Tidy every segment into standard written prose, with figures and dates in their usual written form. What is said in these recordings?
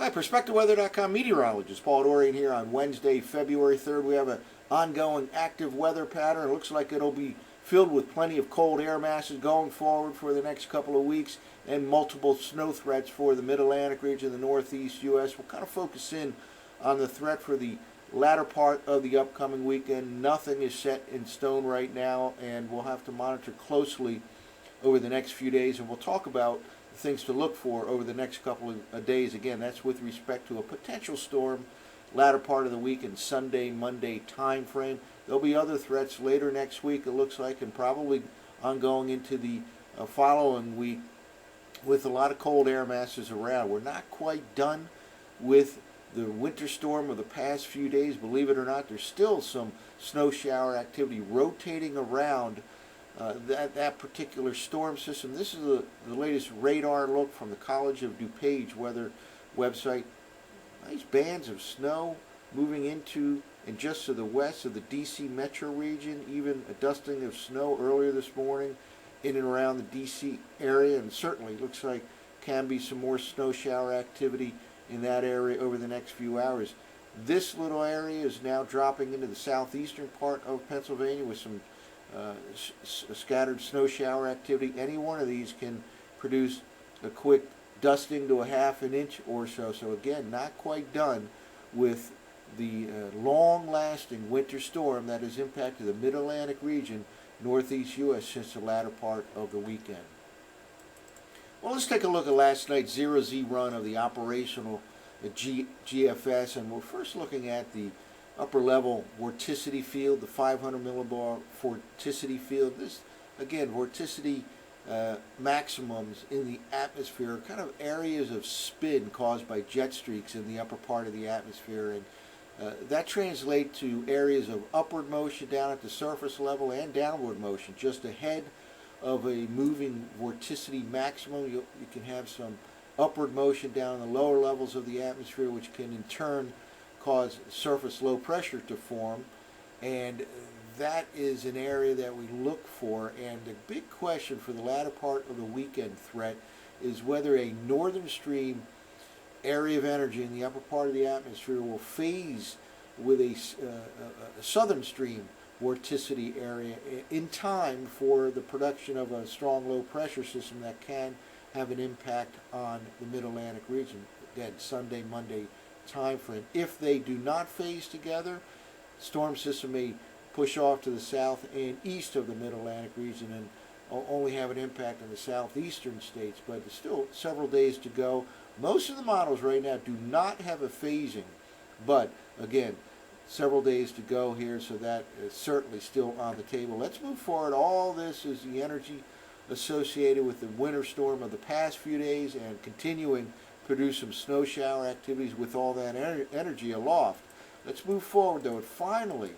Hi, PerspectiveWeather.com meteorologist Paul Dorian here on Wednesday, February 3rd. We have an ongoing active weather pattern. It looks like it'll be filled with plenty of cold air masses going forward for the next couple of weeks and multiple snow threats for the mid-Atlantic region, the northeast U.S. We'll kind of focus in on the threat for the latter part of the upcoming weekend. Nothing is set in stone right now, and we'll have to monitor closely over the next few days, and we'll talk about the things to look for over the next couple of days. Again, that's with respect to a potential storm latter part of the week and Sunday, Monday time frame. There'll be other threats later next week, it looks like, and probably ongoing into the following week with a lot of cold air masses around. We're not quite done with the winter storm of the past few days. Believe it or not, there's still some snow shower activity rotating around that particular storm system. This is the latest radar look from the College of Dupage weather website. Nice bands of snow moving into and just to the west of the D.C. metro region. Even a dusting of snow earlier this morning in and around the D.C. area, and certainly looks like can be some more snow shower activity in that area over the next few hours. This little area is now dropping into the southeastern part of Pennsylvania with some scattered snow shower activity. Any one of these can produce a quick dusting to a half an inch or so. So again, not quite done with the long-lasting winter storm that has impacted the mid-Atlantic region, northeast U.S. since the latter part of the weekend. Well, let's take a look at last night's 0Z run of the operational GFS, and we're first looking at the upper level vorticity field, the 500 millibar vorticity field. This, again, vorticity maximums in the atmosphere are kind of areas of spin caused by jet streaks in the upper part of the atmosphere, and that translates to areas of upward motion down at the surface level and downward motion just ahead of a moving vorticity maximum. You can have some upward motion down in the lower levels of the atmosphere, which can in turn cause surface low pressure to form, and that is an area that we look for. And the big question for the latter part of the weekend threat is whether a northern stream area of energy in the upper part of the atmosphere will phase with a southern stream vorticity area in time for the production of a strong low pressure system that can have an impact on the mid-Atlantic region. Again, Sunday, Monday time frame. If they do not phase together, storm system may push off to the south and east of the mid-Atlantic region and only have an impact on the southeastern states, but there's still several days to go. Most of the models right now do not have a phasing, but again, several days to go here, so that is certainly still on the table. Let's move forward. All this is the energy associated with the winter storm of the past few days and continuing produce some snow shower activities with all that energy aloft. Let's move forward, though. It finally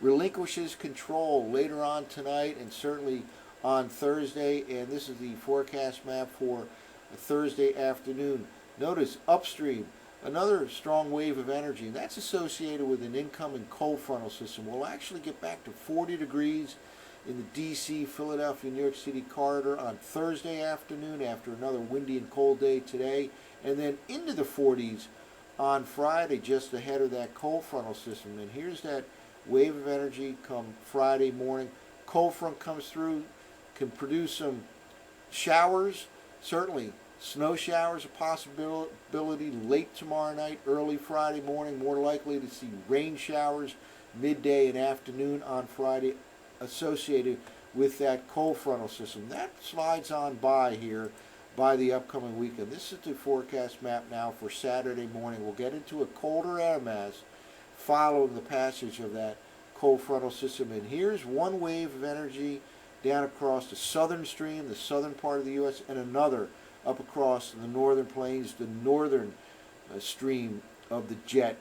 relinquishes control later on tonight and certainly on Thursday, and this is the forecast map for Thursday afternoon. Notice upstream, another strong wave of energy, and that's associated with an incoming cold frontal system. We'll actually get back to 40 degrees in the D.C., Philadelphia, New York City corridor on Thursday afternoon after another windy and cold day today, and then into the 40s on Friday just ahead of that cold frontal system. And here's that wave of energy come Friday morning. Cold front comes through, can produce some showers, certainly snow showers a possibility late tomorrow night, early Friday morning. More likely to see rain showers midday and afternoon on Friday associated with that cold frontal system. That slides on by here by the upcoming weekend. This is the forecast map now for Saturday morning. We'll get into a colder air mass following the passage of that cold frontal system. And here's one wave of energy down across the southern stream, the southern part of the U.S., and another up across the northern plains, the northern stream of the jet.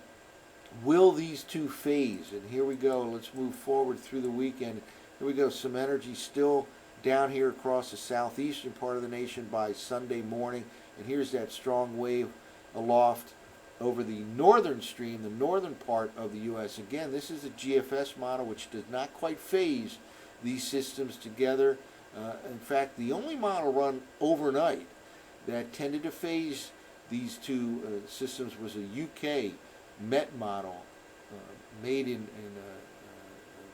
Will these two phase? And here we go. Let's move forward through the weekend. Here we go. Some energy still down here across the southeastern part of the nation by Sunday morning. And here's that strong wave aloft over the northern stream, the northern part of the U.S. Again, this is a GFS model which does not quite phase these systems together. In fact, the only model run overnight that tended to phase these two systems was a UK Met model made in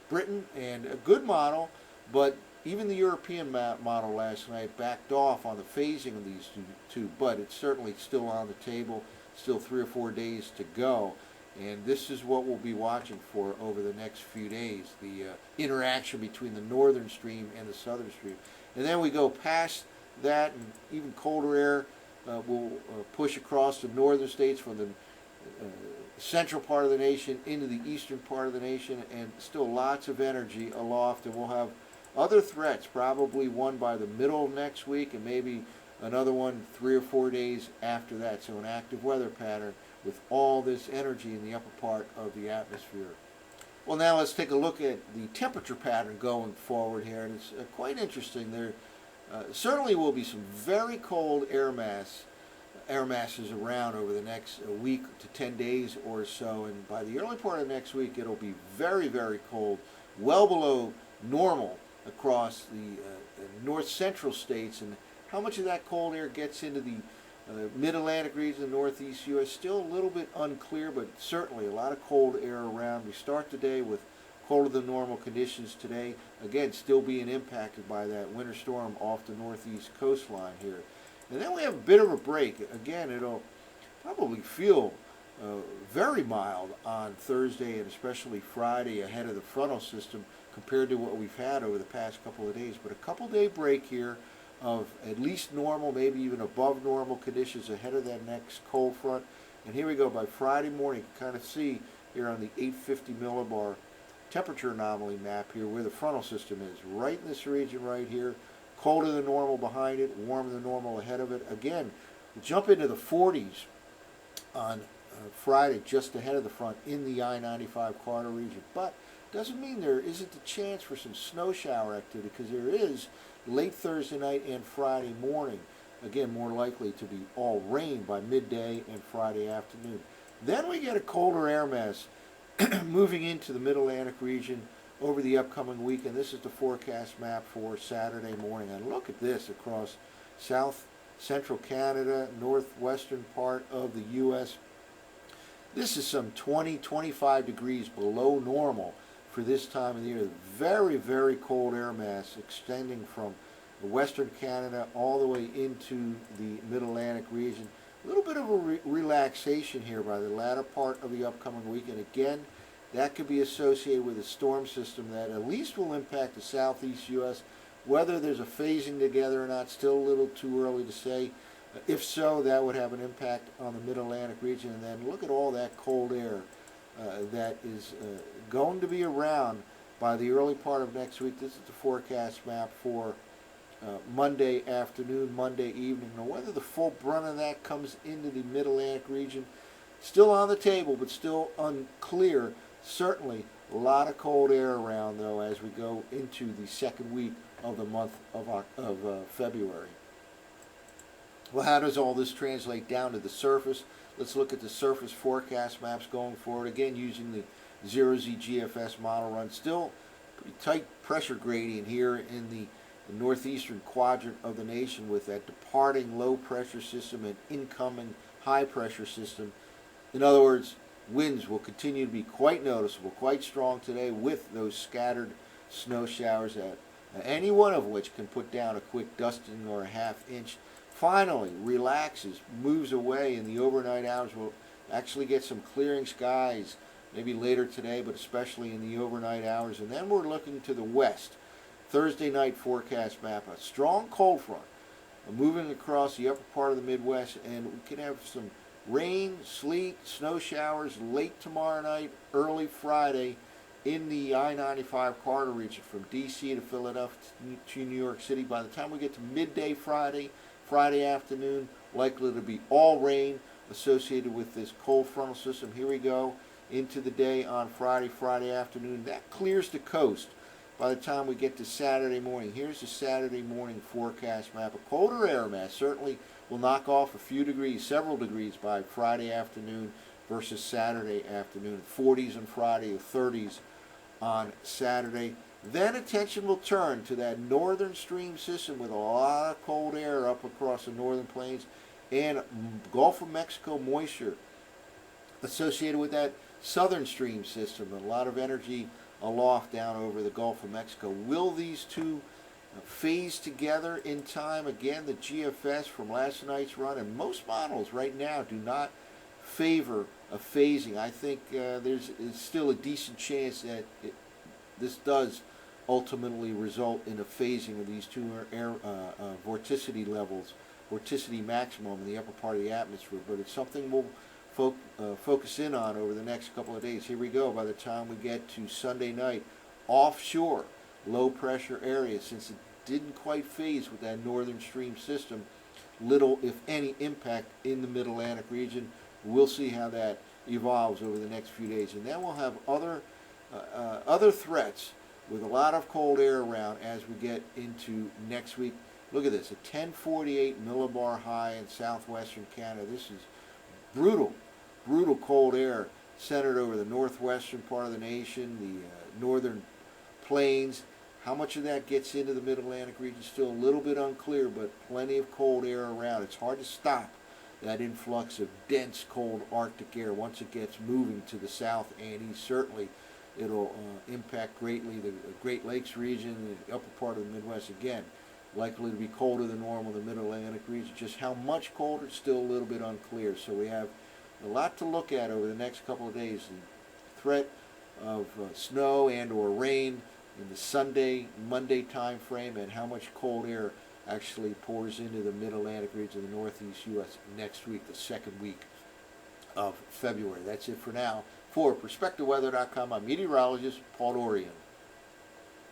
Britain, and a good model, but even the European model last night backed off on the phasing of these two, but it's certainly still on the table, still 3 or 4 days to go. And this is what we'll be watching for over the next few days, the interaction between the northern stream and the southern stream. And then we go past that, and even colder air will push across the northern states from the central part of the nation into the eastern part of the nation, and still lots of energy aloft. And we'll have other threats, probably one by the middle of next week, and maybe another one 3 or 4 days after that. So an active weather pattern with all this energy in the upper part of the atmosphere. Well, now let's take a look at the temperature pattern going forward here, and it's quite interesting. There certainly will be some very cold air masses around over the next week to 10 days or so, and by the early part of next week it'll be very, very cold, well below normal across the north central states. And how much of that cold air gets into the mid-Atlantic region, the northeast U.S., still a little bit unclear, but certainly a lot of cold air around. We start the day with colder than normal conditions today, again still being impacted by that winter storm off the northeast coastline here. And then we have a bit of a break. Again, it'll probably feel very mild on Thursday and especially Friday ahead of the frontal system compared to what we've had over the past couple of days. But a couple-day break here of at least normal, maybe even above normal conditions ahead of that next cold front. And here we go. By Friday morning, you can kind of see here on the 850 millibar temperature anomaly map here where the frontal system is, right in this region right here. Colder than normal behind it, warmer than normal ahead of it. Again, we'll jump into the 40s on Friday, just ahead of the front in the I-95 corridor region. But doesn't mean there isn't a chance for some snow shower activity, because there is late Thursday night and Friday morning. Again, more likely to be all rain by midday and Friday afternoon. Then we get a colder air mass moving into the Mid-Atlantic region over the upcoming week, and this is the forecast map for Saturday morning. And look at this across south central Canada, northwestern part of the U.S. This is some 20-25 degrees below normal for this time of the year. Very, very cold air mass extending from western Canada all the way into the Mid-Atlantic region. A little bit of a relaxation here by the latter part of the upcoming week, and again, that could be associated with a storm system that at least will impact the southeast U.S. Whether there's a phasing together or not, still a little too early to say. If so, that would have an impact on the Mid-Atlantic region. And then look at all that cold air that is going to be around by the early part of next week. This is the forecast map for Monday afternoon, Monday evening. Now, whether the full brunt of that comes into the Mid-Atlantic region, still on the table, but still unclear. Certainly a lot of cold air around, though, as we go into the second week of the month of February. Well, how does all this translate down to the surface? Let's look at the surface forecast maps going forward. Again, using the 0Z GFS model run. Still pretty tight pressure gradient here in the northeastern quadrant of the nation, with that departing low pressure system and incoming high pressure system. In other words, winds will continue to be quite noticeable, quite strong today, with those scattered snow showers, that any one of which can put down a quick dusting or a half inch. Finally relaxes, moves away in the overnight hours. We'll actually get some clearing skies maybe later today, but especially in the overnight hours. And then we're looking to the west. Thursday night forecast map, a strong cold front moving across the upper part of the Midwest, and we can have some rain, sleet, snow showers late tomorrow night, early Friday in the I-95 corridor region from D.C. to Philadelphia to New York City. By the time we get to midday Friday, Friday afternoon, likely to be all rain associated with this cold frontal system. Here we go into the day on Friday, Friday afternoon. That clears the coast by the time we get to Saturday morning. Here's the Saturday morning forecast map. A colder air mass certainly will knock off a few degrees, several degrees by Friday afternoon versus Saturday afternoon. 40s on Friday, 30s on Saturday. Then attention will turn to that northern stream system with a lot of cold air up across the northern plains. and Gulf of Mexico moisture associated with that southern stream system. A lot of energy aloft down over the Gulf of Mexico. Will these two phase together in time? Again, the GFS from last night's run and most models right now do not favor a phasing. I think there's still a decent chance that this does ultimately result in a phasing of these two air vorticity levels, vorticity maximum in the upper part of the atmosphere. But it's something we'll focus in on over the next couple of days. Here we go. By the time we get to Sunday night, offshore low pressure area, since it didn't quite phase with that northern stream system, little if any impact in the mid-Atlantic region. We'll see how that evolves over the next few days, and then we'll have other threats with a lot of cold air around as we get into next week. Look at this, a 1048 millibar high in southwestern Canada. This is brutal cold air centered over the northwestern part of the nation, the northern plains. How much of that gets into the mid-Atlantic region, still a little bit unclear, but plenty of cold air around. It's hard to stop that influx of dense, cold Arctic air once it gets moving to the south and east. Certainly, it'll impact greatly the Great Lakes region and the upper part of the Midwest. Again, likely to be colder than normal in the mid-Atlantic region. Just how much colder, it's still a little bit unclear. So we have a lot to look at over the next couple of days. The threat of snow and or rain in the Sunday, Monday time frame, and how much cold air actually pours into the mid-Atlantic region of the northeast U.S. next week, the second week of February. That's it for now. For PerspectiveWeather.com, I'm meteorologist Paul Dorian.